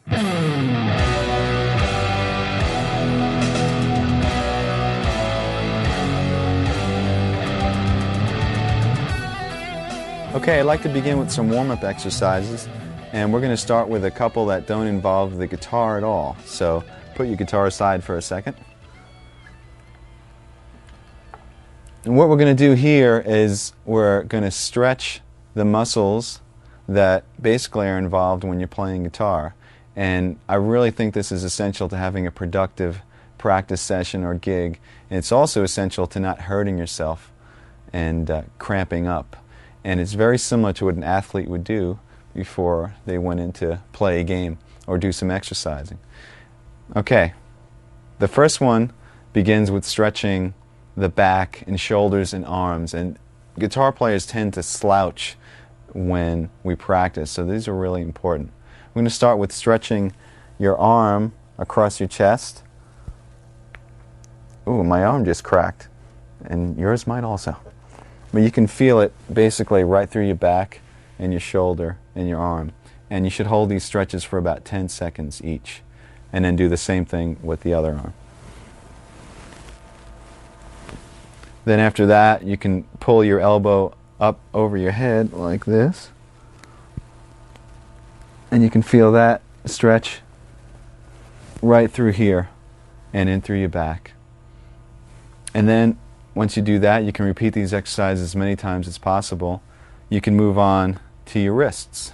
Okay, I'd like to begin with some warm-up exercises, and we're going to start with a couple that don't involve the guitar at all. So put your guitar aside for a second. And what we're going to do here is we're going to stretch the muscles that basically are involved when you're playing guitar. And I really think this is essential to having a productive practice session or gig. And it's also essential to not hurting yourself and cramping up. And it's very similar to what an athlete would do before they went in to play a game or do some exercising. Okay, the first one begins with stretching the back and shoulders and arms. And guitar players tend to slouch when we practice, so these are really important. We're going to start with stretching your arm across your chest. Ooh, my arm just cracked, and yours might also. But you can feel it basically right through your back and your shoulder and your arm. And you should hold these stretches for about 10 seconds each. And then do the same thing with the other arm. Then after that, you can pull your elbow up over your head like this. And you can feel that stretch right through here and in through your back. And then once you do that, you can repeat these exercises as many times as possible. You can move on to your wrists.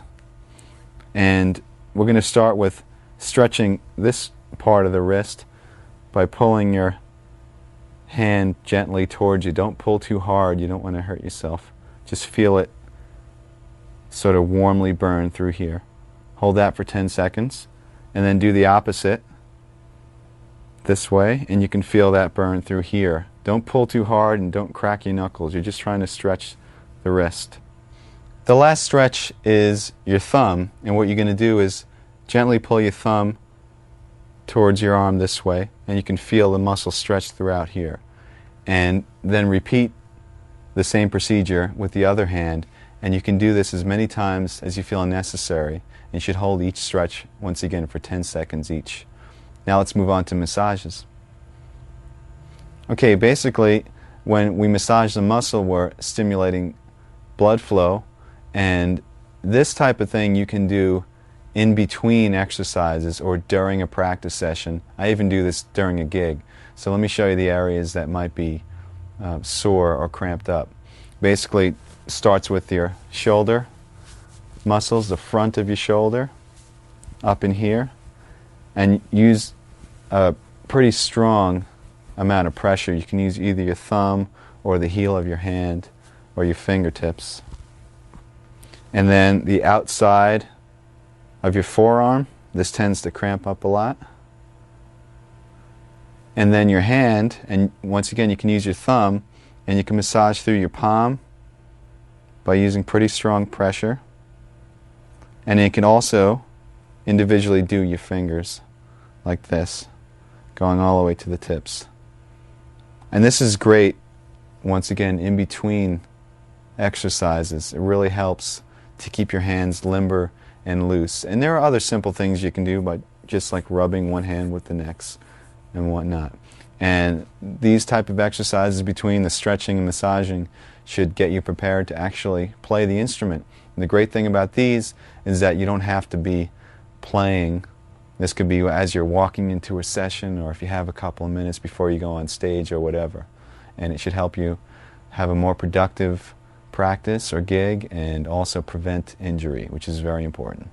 And we're going to start with stretching this part of the wrist by pulling your hand gently towards you. Don't pull too hard. You don't want to hurt yourself. Just feel it sort of warmly burn through here. Hold that for 10 seconds. And then do the opposite this way. And you can feel that burn through here. Don't pull too hard and don't crack your knuckles. You're just trying to stretch the wrist. The last stretch is your thumb, and what you're going to do is gently pull your thumb towards your arm this way, and you can feel the muscle stretch throughout here. And then repeat the same procedure with the other hand, and you can do this as many times as you feel necessary. And you should hold each stretch once again for 10 seconds each. Now let's move on to massages. Okay, basically, when we massage the muscle, we're stimulating blood flow, and this type of thing you can do in between exercises or during a practice session. I even do this during a gig. So let me show you the areas that might be sore or cramped up. Basically, starts with your shoulder muscles, the front of your shoulder, up in here, and use a pretty strong amount of pressure. You can use either your thumb or the heel of your hand or your fingertips. And then the outside of your forearm, this tends to cramp up a lot. And then your hand, and once again you can use your thumb, and you can massage through your palm by using pretty strong pressure. And then you can also individually do your fingers like this, going all the way to the tips. And this is great, once again, in between exercises. It really helps to keep your hands limber and loose. And there are other simple things you can do, by just like rubbing one hand with the next and whatnot. And these type of exercises between the stretching and massaging should get you prepared to actually play the instrument. And the great thing about these is that you don't have to be playing. This could be as you're walking into a session, or if you have a couple of minutes before you go on stage or whatever. And it should help you have a more productive practice or gig and also prevent injury, which is very important.